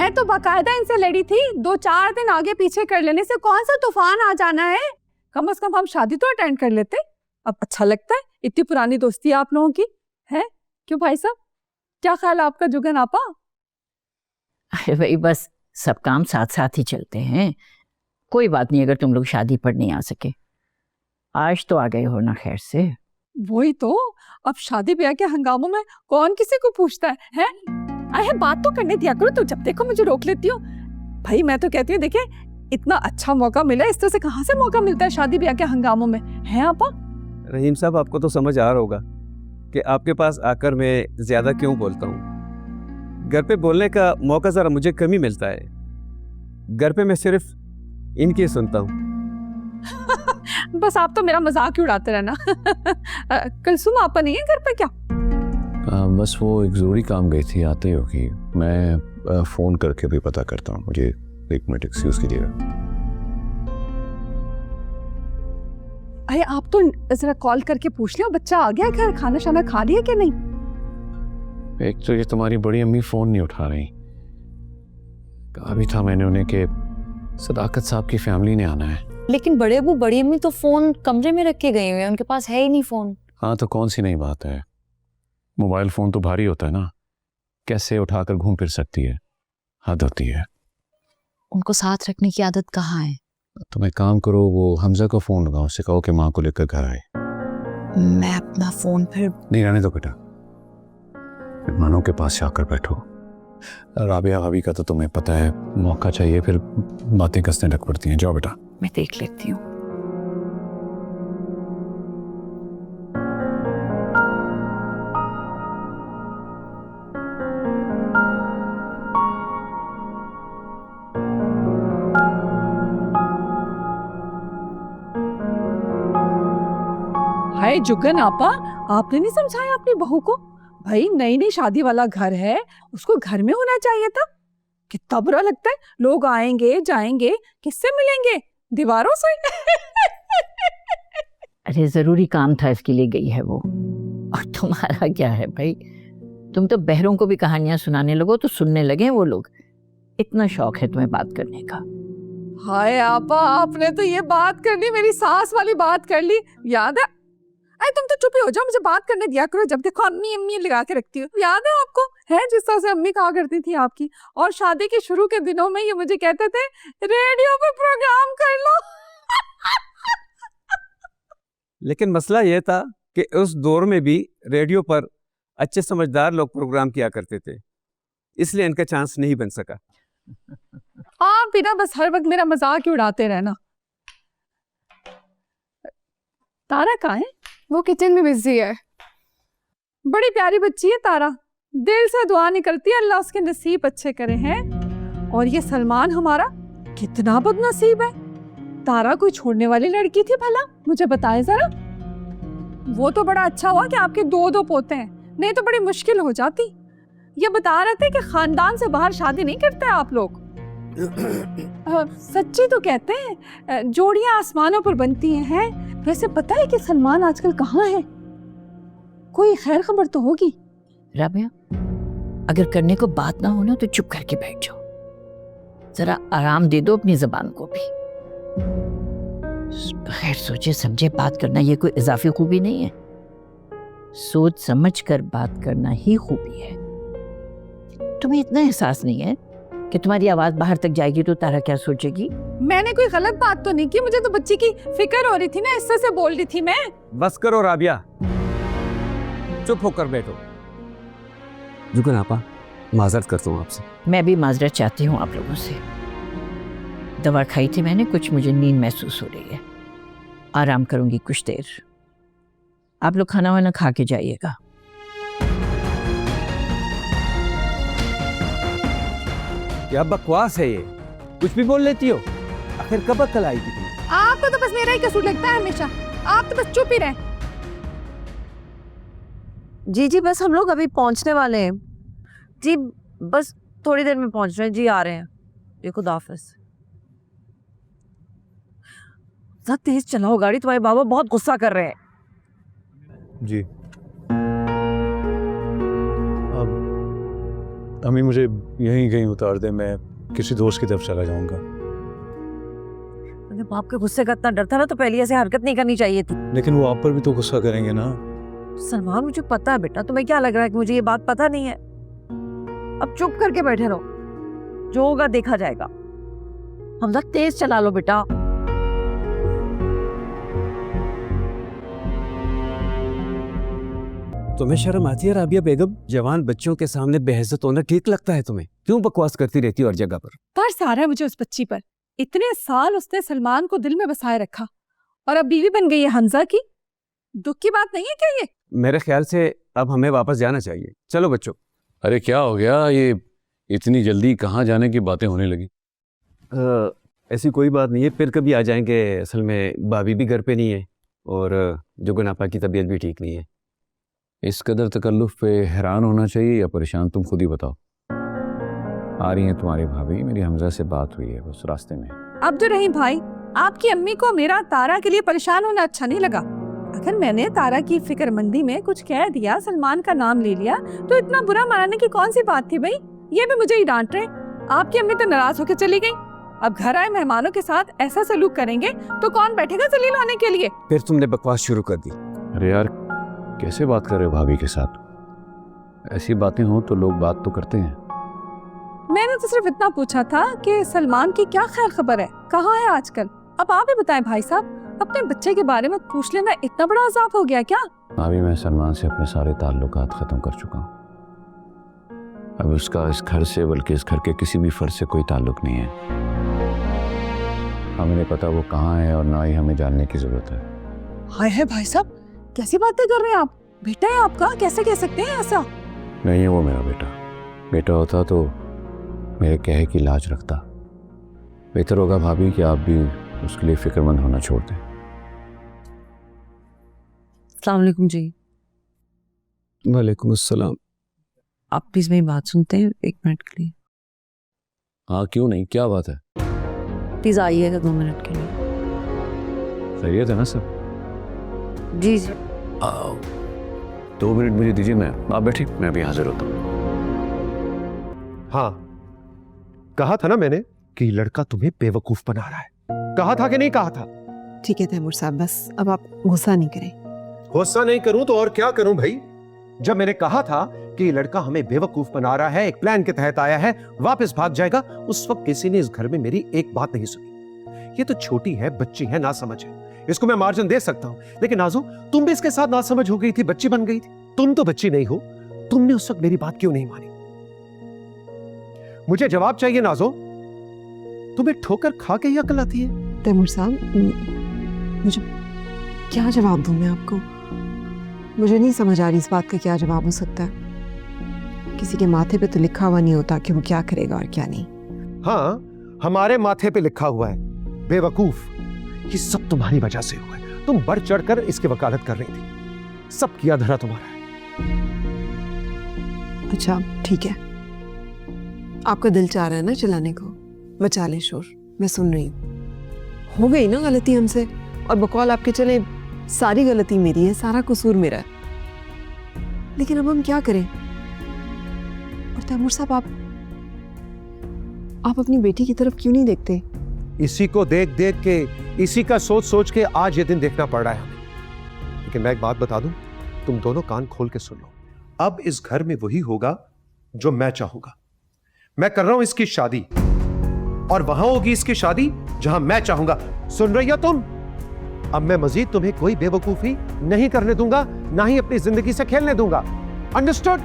मैं तो बाकायदा इनसे लड़ी थी, 2-4 दिन आगे पीछे कर लेने से कौन सा तूफान आ जाना है। कम से कम हम शादी तो अटेंड कर लेते। अब अच्छा लगता है, इतनी पुरानी दोस्ती है आप लोगों की है। क्यों भाई साहब, क्या ख्याल है आपका जुगन आपा? अरे भाई बस सब काम साथ साथ ही चलते हैं, कोई बात नहीं अगर तुम लोग शादी पर नहीं आ सके। आज तो आ गए हो ना खैर से। वही तो, अब शादी ब्याह के हंगामों में कौन किसी को पूछता है? अरे बात तो करने दिया करो, तो जब देखो मुझे रोक लेती हो। भाई मैं तो कहती हूँ देखे, इतना अच्छा मौका मिला, इस तरह से कहाँ से मौका मिलता है शादी ब्याह के हंगामों में, है आपा? रहीम साहब, आपको तो समझ आ रहा होगा कि आपके पास आकर मैं ज्यादा क्यों बोलता हूँ। घर पे बोलने का मौका जरा मुझे कम ही मिलता है। घर पे मैं सिर्फ इनकी सुनता हूँ। बस आप तो मेरा मजाक ही उड़ाते रहना। कुलसुम आपा नहीं है घर पे क्या? बस वो एक जरूरी काम गई थी, आते ही होगी। मैं फ़ोन करके भी पता करता हूँ, मुझे 1 मिनट एक्सक्यूज़ कीजिएगा। अरे आप तो जरा कॉल करके पूछ लियो बच्चा आ गया घर, खाना शाना खा लिया कि नहीं? एक तो ये तुम्हारी बड़ी अम्मी फ़ोन नहीं उठा रही। कहा भी था मैंने उन्हें कि सदाकत साहब की फैमिली ने आना है। लेकिन बड़े अबू बड़ी अम्मी तो फोन कमरे में रख के गए हुए हैं, उनके पास है ही नहीं फोन। हाँ तो कौन सी नई बात है, मोबाइल फ़ोन तो भारी होता है ना, कैसे उठाकर घूम फिर सकती है, हद होती है। उनको साथ रखने की आदत कहाँ है? तुम एक काम करो, वो हमजा को फ़ोन लगाओ, उससे कहो कि माँ को लेकर घर आए। मैं अपना फोन फिर नहीं रहने दो बेटा, मेहमानों के पास जाकर बैठो। राबिया भाभी का तो तुम्हें पता है, मौका चाहिए फिर बातें कसने लग पड़ती हैं। जाओ बेटा। मैं देख लेती हूँ। हाय जुगन आपा, आपने नहीं समझाया अपनी बहू को? भाई नई नई शादी वाला घर है, उसको घर में होना चाहिए था। कितना बुरा लगता है, लोग आएंगे जाएंगे, किससे मिलेंगे? दीवारों से। अरे जरूरी काम था इसके लिए गई है वो। और तुम्हारा क्या है भाई, तुम तो बहरों को भी कहानियां सुनाने लगो तो सुनने लगे वो लोग। इतना शौक है तुम्हें बात करने का। हाय आपा, आपने तो ये बात कर ली, मेरी सास वाली बात कर ली, याद है? अरे तुम तो चुप ही हो जाओ, मुझे बात करने दिया करो। जब देखो अम्मी अम्मी लगा के रखती हो। याद है आपको, है जिस तरह से अम्मी कहा करती थी आपकी? और शादी के शुरू के दिनों में ये मुझे कहते थे रेडियो पे प्रोग्राम कर लो। लेकिन मसला यह था कि उस दौर में भी रेडियो पर अच्छे समझदार लोग प्रोग्राम किया करते थे, इसलिए इनका चांस नहीं बन सका। आप भी ना बस हर वक्त मेरा मजाक ही उड़ाते रहना। तारा कहाँ है? वो किचन में बिजी है। बड़ी प्यारी बच्ची है तारा, दिल से दुआ निकलती है अल्लाह उसके नसीब अच्छे करे हैं। और ये सलमान हमारा कितना बदनसीब है। तारा कोई छोड़ने वाली लड़की थी भला? मुझे बताए जरा। वो तो बड़ा अच्छा हुआ कि आपके 2 पोते हैं, नहीं तो बड़ी मुश्किल हो जाती। ये बता रहे थे कि खानदान से बाहर शादी नहीं करते आप लोग। सच्ची तो कहते हैं जोड़ियां आसमानों पर बनती हैं। वैसे पता है कि सलमान आजकल कहाँ है? कोई खैर खबर तो होगी। राबिया, अगर करने को बात ना हो ना तो चुप करके बैठ जाओ, जरा आराम दे दो अपनी जबान को भी। बगैर सोचे समझे बात करना ये कोई इजाफी खूबी नहीं है, सोच समझ कर बात करना ही खूबी है। तुम्हें इतना एहसास नहीं है कि तुम्हारी आवाज बाहर तक जाएगी तो तारा क्या सोचेगी? मैंने कोई गलत बात तो नहीं की, मुझे तो बच्ची की फिक्र हो रही थी ना, इससे से बोल रही थी मैं। बस करो राबिया, चुप होकर बैठो। जुगन आपा, माजरत करता हूँ आपसे। मैं भी माजरत चाहती हूँ आप लोगों से। दवा खाई थी मैंने, कुछ मुझे नींद महसूस हो रही है, आराम करूंगी कुछ देर। आप लोग खाना वाना खा के जाइएगा। क्या बकवास है ये, कुछ भी बोल लेती हो। आखिर कब अक्ल आई थी तुम्हें? आपको तो बस मेरा ही कसूर लगता है हमेशा, आप तो बस चुप ही रहे। जी जी बस हम लोग अभी पहुंचने वाले हैं जी, बस थोड़ी देर में पहुंच रहे हैं जी, आ रहे हैं जी। खुदा हाफिज। जरा तेज चलाओ गाड़ी, तुम्हारे बाबा बहुत गुस्सा कर रहे हैं। जी अम्मी मुझे यहीं कहीं उतार दे, मैं किसी दोस्त की तरफ चला जाऊंगा। अगर बाप के गुस्से का इतना डर था ना तो पहले ऐसे हरकत नहीं करनी चाहिए थी। लेकिन वो आप पर भी तो गुस्सा करेंगे ना। सलमान मुझे पता है बेटा, तुम्हें क्या लग रहा है कि मुझे ये बात पता नहीं है? अब चुप करके बैठे रहो, जो होगा देखा जाएगा। हमजा तेज चला लो बेटा। तुम्हें शर्म आती है राबिया बेगम? जवान बच्चों के सामने बेइज्जत होना ठीक लगता है तुम्हें? क्यों बकवास करती रहती हो हर जगह पर? तरस आ रहा है मुझे उस बच्ची पर। इतने साल उसने सलमान को दिल में बसाए रखा और अब बीवी बन गई है हमजा की। दुख की बात नहीं है क्या ये? मेरे ख्याल से अब हमें वापस जाना चाहिए। चलो बच्चों। अरे क्या हो गया, ये इतनी जल्दी कहाँ जाने की बातें होने लगी? ऐसी कोई बात नहीं है, फिर कभी आ जाएंगे। असल में भाभी भी घर पे नहीं है और जुगन आपा की तबीयत भी ठीक नहीं है। इस कदर तकल्लुफ पे हैरान होना चाहिए या परेशान, तुम खुद ही बताओ। आ रही हैं तुम्हारी भाभी, मेरी हमजा से बात हुई है बस रास्ते में। अब्दुल रहीम भाई, आपकी अम्मी को मेरा तारा के लिए परेशान होना अच्छा नहीं लगा। अगर मैंने तारा की फिक्रमंदी में कुछ कह दिया, सलमान का नाम ले लिया, तो इतना बुरा मानने की कौन सी बात थी भाई? ये भी मुझे ही डांट रहे। आपकी अम्मी तो नाराज होकर चली गई। अब घर आए मेहमानों के साथ ऐसा सलूक करेंगे तो कौन बैठेगा जलील होने के लिए? फिर तुमने बकवास शुरू कर दी। अरे यार कैसे बात कर रहे हो भाभी के साथ? ऐसी बातें हो तो लोग बात तो करते हैं। मैंने तो सिर्फ इतना पूछा था कि सलमान की क्या खैर खबर है, कहाँ है आजकल? अब आप ही बताएं भाई साहब, अपने बच्चे के बारे में पूछ लेना इतना बड़ा अजाब हो गया क्या? भाभी मैं सलमान से अपने सारे ताल्लुकात ख़त्म कर चुका हूँ। अब उसका इस घर से बल्कि इस घर के किसी भी फर्द से कोई ताल्लुक नहीं है। हमें नहीं पता वो कहाँ है और ना ही हमें जानने की ज़रूरत है। हाय है भाई साहब, कैसी बातें कर रहे हैं आप? बेटा है आपका, कैसे कह सकते हैं ऐसा? नहीं है वो मेरा बेटा। बेटा होता तो मेरे कहे की लाज रखता। बेहतर होगा भाभी कि आप भी उसके लिए फिक्रमंद होना छोड़ दें। अस्सलाम वालेकुम जी। वालेकुम अस्सलाम। आप प्लीज मेरी बात सुनते हैं 1 मिनट के लिए? हाँ क्यों नहीं, क्या बात है? प्लीज आइएगा 2 मिनट के लिए। खैरियत है ना सब? जी जी। 2 मिनट मुझे दीजिए, मैं आप बैठिए, मैं अभी हाजिर होता हूँ। हाँ, कहा था ना मैंने कि लड़का तुम्हें बेवकूफ बना रहा है। कहा था कि नहीं कहा था? ठीक है तैमूर साहब, बस अब आप गुस्सा नहीं करें। गुस्सा नहीं करूं तो और क्या करूं भाई? जब मैंने कहा था कि ये लड़का हमें बेवकूफ बना रहा है, एक प्लान के तहत आया है, वापस भाग जाएगा, उस वक्त किसी ने इस घर में मेरी एक बात नहीं सुनी। ये तो छोटी है, बच्ची है, ना समझ है, इसको मैं मार्जिन दे सकता हूं। लेकिन नाजो, तुम भी इसके साथ ना समझ हो गई थी, बच्ची बन गई थी। तुम तो बच्ची नहीं हो, तुमने उस वक्त मेरी बात क्यों नहीं मानी? मुझे जवाब चाहिए नाजो। तुम्हें ठोकर खा के ही अकल आती है? तैमूर साहब, मुझे क्या जवाब दूं मैं आपको? मुझे नहीं समझ आ रही इस बात का क्या जवाब हो सकता है। किसी के माथे पे तो लिखा हुआ नहीं होता कि वो क्या करेगा और क्या नहीं। हाँ, हमारे माथे पे लिखा हुआ है बेवकूफ। ये सब तुम्हारी वजह से हुआ है। तुम बढ़ चढ़कर इसकी वकालत कर रही थी। सब किया धरा तुम्हारा है। अच्छा ठीक है, आपका दिल चाह रहा है ना चलाने को, बचा ले शोर, मैं सुन रही हूँ। हो गई ना गलती हमसे, और बकौल आपके चले सारी गलती मेरी है, सारा कसूर मेरा है। लेकिन अब हम क्या करें? और तैमूर साहब, आप अपनी बेटी की तरफ क्यों नहीं देखते? इसी को देख देख के, इसी का सोच सोच के आज ये दिन देखना पड़ रहा है हमें। लेकिन मैं एक बात बता दूं, तुम दोनों कान खोल के सुन लो। अब इस घर में वही होगा जो मैं चाहूंगा। मैं कर रहा हूं इसकी शादी, और वहां होगी इसकी शादी जहां मैं चाहूंगा। सुन रही हो तुम? अब मैं मजीद तुम्हें कोई बेवकूफी नहीं करने दूंगा, ना ही अपनी जिंदगी से खेलने दूंगा। अंडरस्टूड?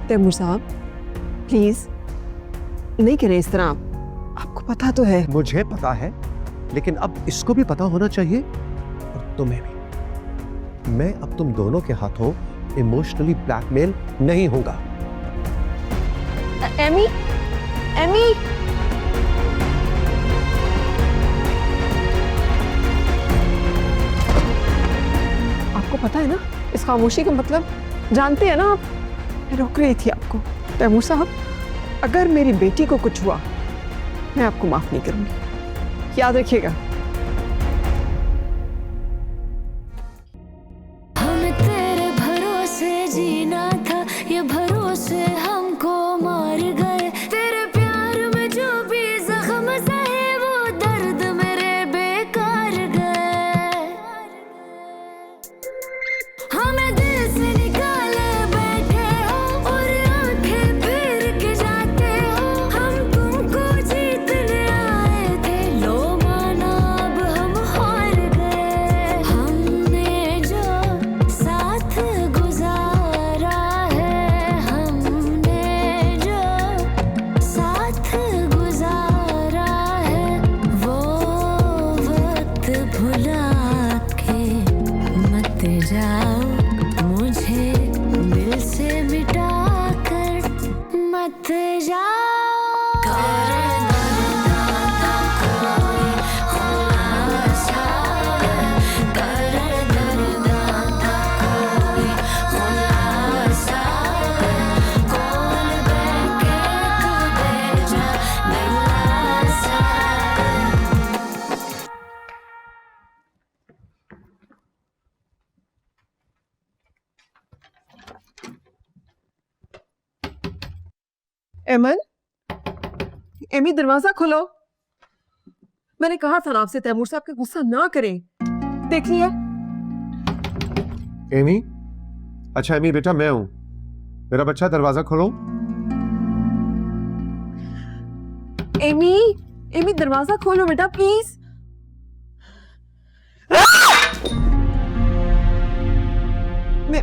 तैमूर साहब प्लीज नहीं करें इस तरह। आपको पता तो है। मुझे पता है, लेकिन अब इसको भी पता होना चाहिए, और तुम्हें भी। मैं अब तुम दोनों के हाथों इमोशनली ब्लैकमेल नहीं होगा। एमी, एमी, आपको पता है ना इस खामोशी का मतलब? जानते हैं ना आप? मैं रोक रही थी आपको। तैमूर साहब, अगर मेरी बेटी को कुछ हुआ, मैं आपको माफ नहीं करूंगी, याद रखिएगा। हमें तेरे भरोसे जीना था, ये भरोसे हमको मार एमन, एमी दरवाजा खोलो। मैंने कहा था ना आपसे तैमूर साहब के गुस्सा ना करें। देख लिया? एमी, अच्छा एमी बेटा मैं हूं, मेरा बच्चा दरवाजा खोलो। एमी, एमी दरवाजा खोलो बेटा प्लीज।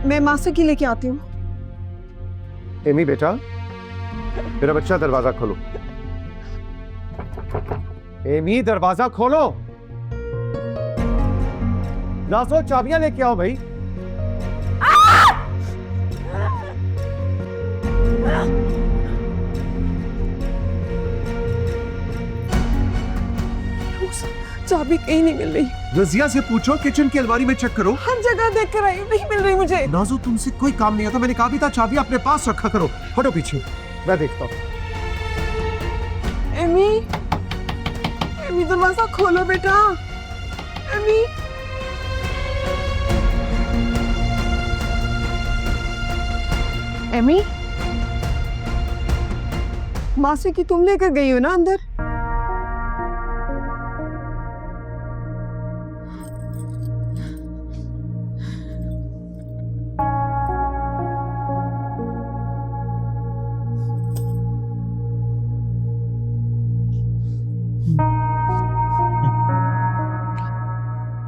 मैं मास्टर की लेके आती हूँ। एमी बेटा, मेरा बच्चा दरवाजा खोलो। एमी दरवाजा खोलो। नासो चाबियां लेके आओ भाई। चाबी कहीं नहीं मिल रही। रजिया से पूछो, किचन की अलमारी में चेक करो। हर जगह देख कर आई, नहीं मिल रही मुझे। नाजो तुमसे कोई काम नहीं आता, मैंने कहा भी था चाबी अपने पास रखा करो। हटो पीछे, मैं देखता हूँ। एमी, एमी दरवाजा खोलो बेटा। एमी, एमी, मासी की तुम लेकर गई हो ना अंदर?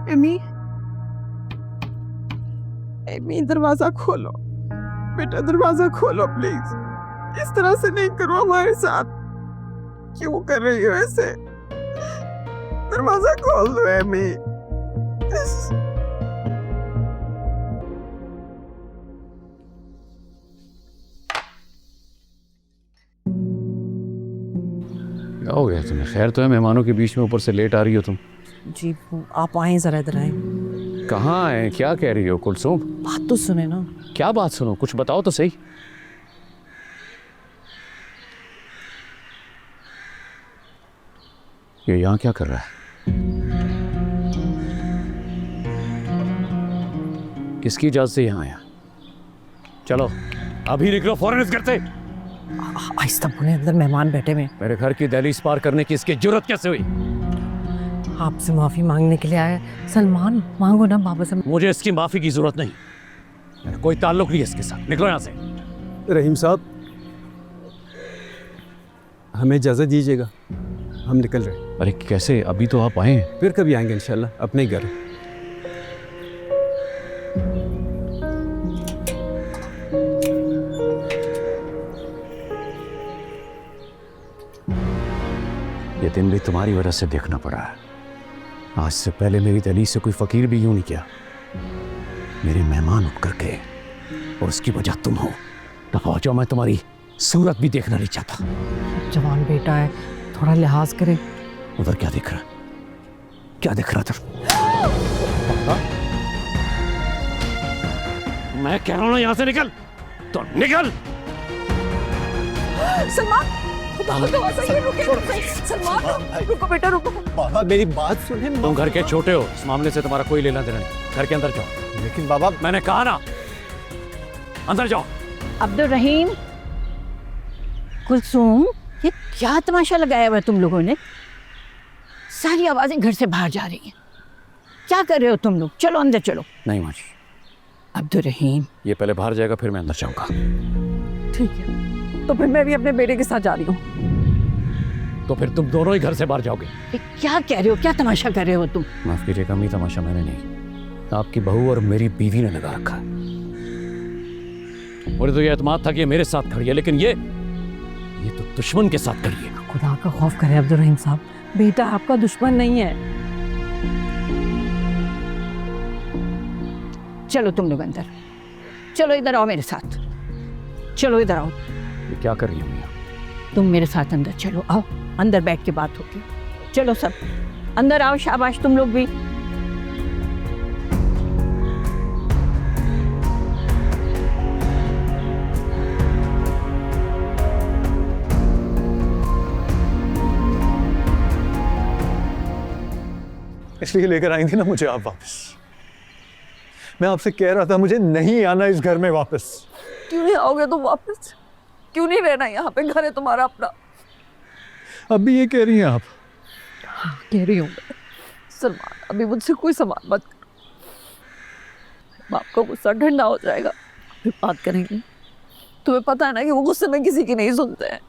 एमी, एमी दरवाजा खोलो बेटा, दरवाजा खोलो प्लीज। इस तरह से नहीं करो हमारे साथ। क्यों कर रही हो ऐसे? दरवाजा खोल दो एमी। क्या हो गया तुम्हें? खैर तो है, मेहमानों के बीच में ऊपर से लेट आ रही हो तुम। जी आप आए जरा, इधर आए। कहाँ आए? क्या कह रही हो कुलसुम? बात तो सुने ना। क्या बात सुनो, कुछ बताओ तो सही। ये यहाँ क्या कर रहा है? किसकी इजाजत से यहाँ आया? चलो अभी निकलो फौरन इस घर से। आहिस्ता बोले, अंदर मेहमान बैठे हुए। मेरे घर की दहलीज पार करने की इसकी जुर्रत कैसे हुई? आपसे माफी मांगने के लिए आया। सलमान मांगो ना बाबा से। मुझे इसकी माफी की जरूरत नहीं, मेरा कोई ताल्लुक नहीं है इसके साथ। निकलो यहाँ से। रहीम साहब, हमें इजाज़त दीजिएगा, हम निकल रहे हैं। अरे कैसे? अभी तो आप आए हैं। फिर कभी आएंगे इंशाल्लाह, अपने ही घर। ये दिन भी तुम्हारी वजह से देखना पड़ा है। आज से पहले मेरी दहलीज से कोई फकीर भी यूं नहीं किया। मेरे मेहमान उठ करके और उसकी वजह तुम हो। दफा हो जाओ, मैं तुम्हारी सूरत भी देखना नहीं चाहता। जवान बेटा है, थोड़ा लिहाज करे। उधर क्या देख रहा? क्या देख रहा था? मैं कह रहा हूं ना, यहां से निकल तो निकल। सलमान, सलमान रुको बेटा, रुको। बाबा मेरी बात सुने। तुम घर के छोटे हो, इस मामले से तुम्हारा कोई लेना देना नहीं। घर के अंदर जाओ। लेकिन बाबा, मैंने कहा ना, अंदर जाओ। अब्दुल रहीम, कुलसुम, ये क्या तमाशा लगाया हुआ है तुम लोगों ने? सारी आवाजें घर से बाहर जा रही हैं। क्या कर रहे हो तुम लोग? चलो अंदर चलो। नहीं माँ जी, अब्दुल रहीम, ये पहले बाहर जाएगा फिर मैं अंदर जाऊंगा। ठीक है, तो फिर मैं भी अपने बेटे के साथ जा रही हूँ। तो फिर तुम दोनों ही घर से बाहर जाओगे। ये क्या कह रहे हो? क्या तमाशा कर रहे हो तुम? माफ कीजिएगा, अम्मी, तमाशा मैंने नहीं, आपकी बहू और मेरी बीवी ने लगा रखा है। मुझे तो ये एतमाद था कि ये मेरे साथ खड़ी है, लेकिन ये तो दुश्मन के साथ खड़ी है। खुदा का खौफ करे अब्दुल रहीम साहब, बेटा आपका दुश्मन नहीं है। चलो तुम लोग अंदर, चलो इधर आओ मेरे साथ, चलो इधर आओ। ये क्या कर रही है मियाँ? तुम मेरे साथ अंदर चलो, आओ अंदर बैठ के बात होगी। चलो सब अंदर आओ, शाबाश तुम लोग भी। इसलिए लेकर आई थी ना मुझे आप वापस। मैं आपसे कह रहा था मुझे नहीं आना इस घर में वापस। क्यों नहीं आओगे तुम वापस? क्यों नहीं रहना यहाँ पे? घर है तुम्हारा अपना। अब भी ये कह रही हैं आप? कह रही हूँ मैं। सलमान, अभी मुझसे कोई सवाल मत करो, बाप का गुस्सा ठंडा हो जाएगा, फिर बात करेंगे। तुम्हें पता है ना कि वो गुस्से में किसी की नहीं सुनते हैं।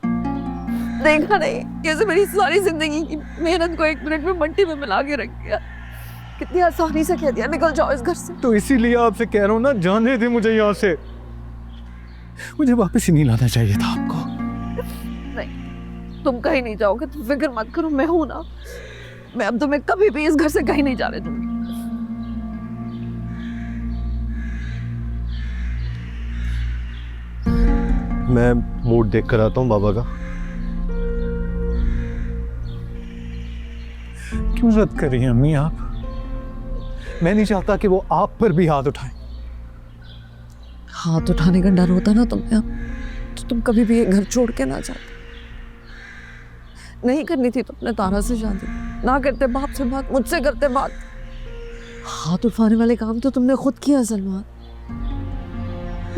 देखा नहीं कैसे मेरी सारी जिंदगी की मेहनत को 1 मिनट में मट्टी में मिला के रख दिया। कितनी आसानी से कह दिया निकल जाओ इस घर से। तो इसीलिए आपसे कह रहा हूँ ना, जाने दे मुझे यहाँ से। मुझे वापस ही नहीं लाना चाहिए था आपको। नहीं, तुम कहीं नहीं जाओगे, तुम फिक्र मत करो, मैं हूं ना। मैं अब तुम्हें कभी भी इस घर से कहीं नहीं जाने दूंगी। मैं मूड देख कर आता हूँ बाबा का। क्यों रद्द कर रही हैं अम्मी आप? मैं नहीं चाहता कि वो आप पर भी हाथ उठाएं। हाथ उठाने का डर होता ना तुम्हें, तो तुम कभी भी ये घर छोड़ के ना जाते। नहीं करनी थी तुमने तारा से शादी, ना करते बाप से बात, मुझसे करते बात। हाथ उठाने वाले काम तो तुमने खुद किया सलमान।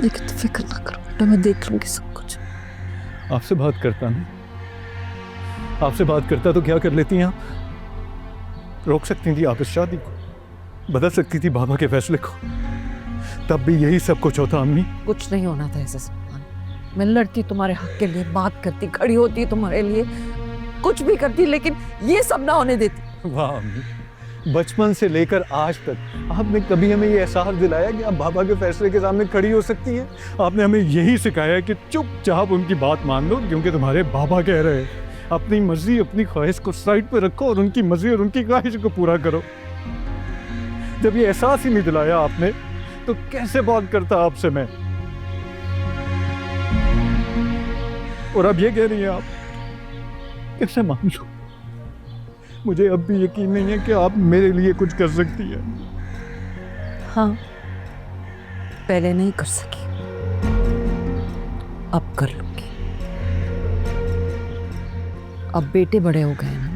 लेकिन तुम फिक्र ना करो बेटा, मैं देख लूंगी सब कुछ। आपसे बात करता नहीं, आपसे बात करता तो क्या कर लेती हैं आप? रोक सकती थी आप इस शादी को, बदल सकती थी बाबा के फैसले को, तब भी यही सब कुछ होता अम्मी। कुछ नहीं होना था ऐसे सलमान। मैं लड़ती तुम्हारे हक के लिए, बात करती, खड़ी होती तुम्हारे लिए, कुछ भी करती, लेकिन ये सब ना होने देती। वाह अम्मी, बचपन से लेकर आज तक आपने कभी हमें ये एहसास दिलाया कि आप बाबा के फैसले के सामने खड़ी हो सकती हैं? आपने हमें यही सिखाया कि चुपचाप उनकी बात मान लो, क्योंकि तुम्हारे बाबा कह रहे हैं। अपनी मर्जी, अपनी ख्वाहिश को साइड पर रखो और उनकी मर्जी और उनकी ख्वाहिश को पूरा करो। जब ये एहसास ही नहीं दिलाया आपने, तो कैसे बात करता आपसे मैं? और अब ये कह रही हैं आप, कैसे मान लो? मुझे अब भी यकीन नहीं है कि आप मेरे लिए कुछ कर सकती हैं। हाँ, पहले नहीं कर सकी, अब कर लूंगी। अब बेटे बड़े हो गए ना,